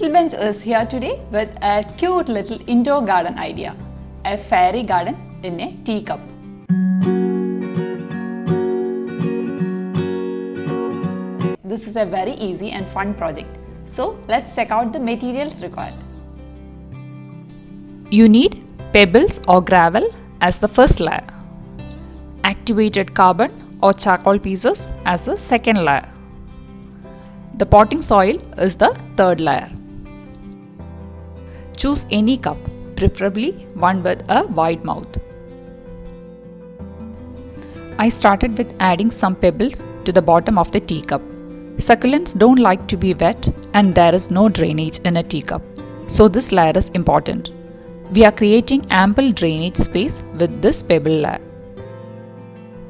Little Bench is here today with a cute little indoor garden idea, a fairy garden in a teacup. This is a very easy and fun project. So let's check out the materials required. You need pebbles or gravel as the first layer, activated carbon or charcoal pieces as the second layer. The potting soil is the third layer. Choose any cup, preferably one with a wide mouth. I started with adding some pebbles to the bottom of the teacup. Succulents don't like to be wet and there is no drainage in a teacup, so this layer is important. We are creating ample drainage space with this pebble layer.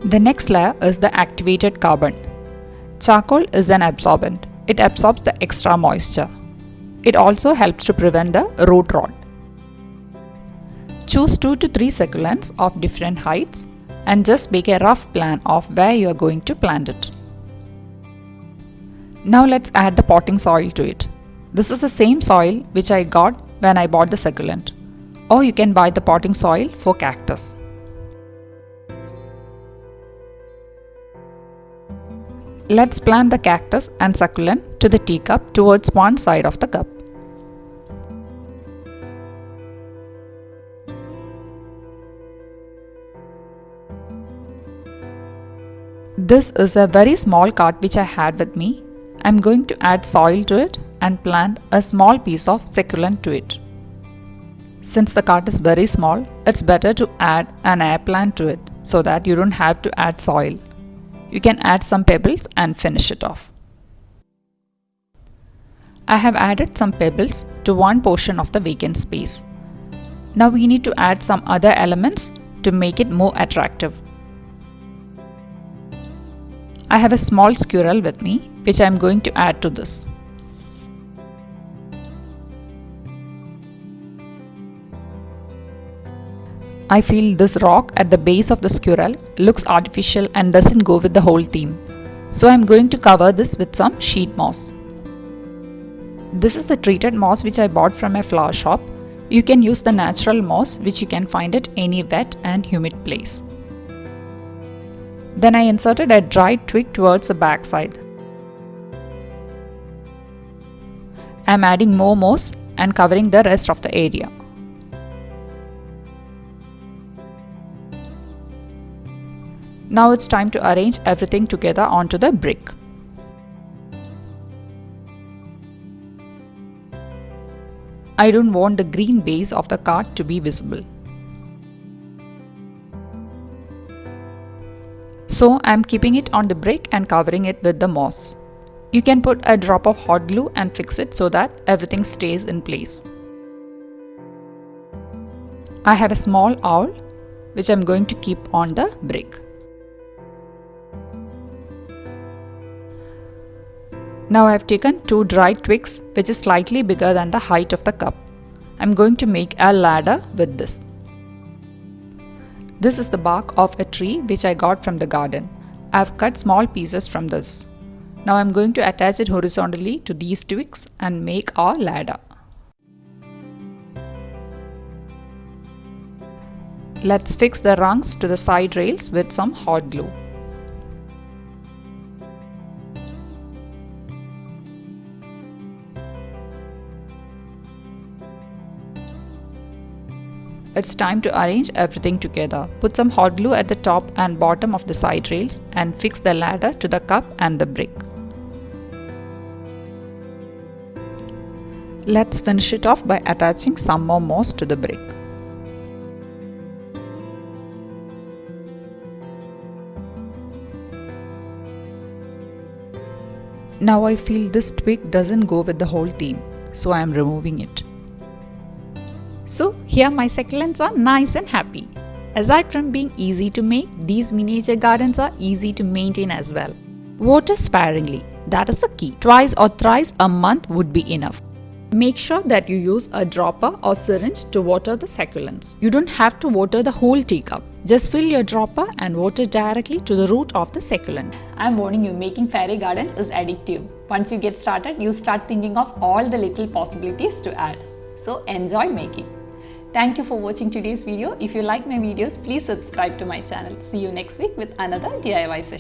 The next layer is the activated carbon. Charcoal is an absorbent. It absorbs the extra moisture. It also helps to prevent the root rot. Choose 2 to 3 succulents of different heights and just make a rough plan of where you are going to plant it. Now let's add the potting soil to it. This is the same soil which I got when I bought the succulent, or you can buy the potting soil for cactus. Let's plant the cactus and succulent to the teacup towards one side of the cup. This is a very small cart which I had with me. I'm going to add soil to it and plant a small piece of succulent to it. Since the cart is very small, it's better to add an air plant to it so that you don't have to add soil. You can add some pebbles and finish it off. I have added some pebbles to one portion of the vacant space. Now we need to add some other elements to make it more attractive. I have a small squirrel with me, which I am going to add to this. I feel this rock at the base of the squirrel looks artificial and doesn't go with the whole theme. So I am going to cover this with some sheet moss. This is the treated moss which I bought from a flower shop. You can use the natural moss which you can find at any wet and humid place. Then I inserted a dried twig towards the back side. I am adding more moss and covering the rest of the area. Now it's time to arrange everything together onto the brick. I don't want the green base of the cart to be visible. So I am keeping it on the brick and covering it with the moss. You can put a drop of hot glue and fix it so that everything stays in place. I have a small owl which I am going to keep on the brick. Now I have taken 2 dried twigs which is slightly bigger than the height of the cup. I am going to make a ladder with this. This is the bark of a tree which I got from the garden. I have cut small pieces from this. Now I am going to attach it horizontally to these twigs and make our ladder. Let's fix the rungs to the side rails with some hot glue. It's time to arrange everything together. Put some hot glue at the top and bottom of the side rails and fix the ladder to the cup and the brick. Let's finish it off by attaching some more moss to the brick. Now I feel this twig doesn't go with the whole theme, so I am removing it. So here my succulents are nice and happy. Aside from being easy to make, these miniature gardens are easy to maintain as well. Water sparingly, that is the key. Twice or thrice a month would be enough. Make sure that you use a dropper or syringe to water the succulents. You don't have to water the whole teacup. Just fill your dropper and water directly to the root of the succulent. I'm warning you, making fairy gardens is addictive. Once you get started, you start thinking of all the little possibilities to add. So enjoy making. Thank you for watching today's video. If you like my videos, please subscribe to my channel. See you next week with another DIY session.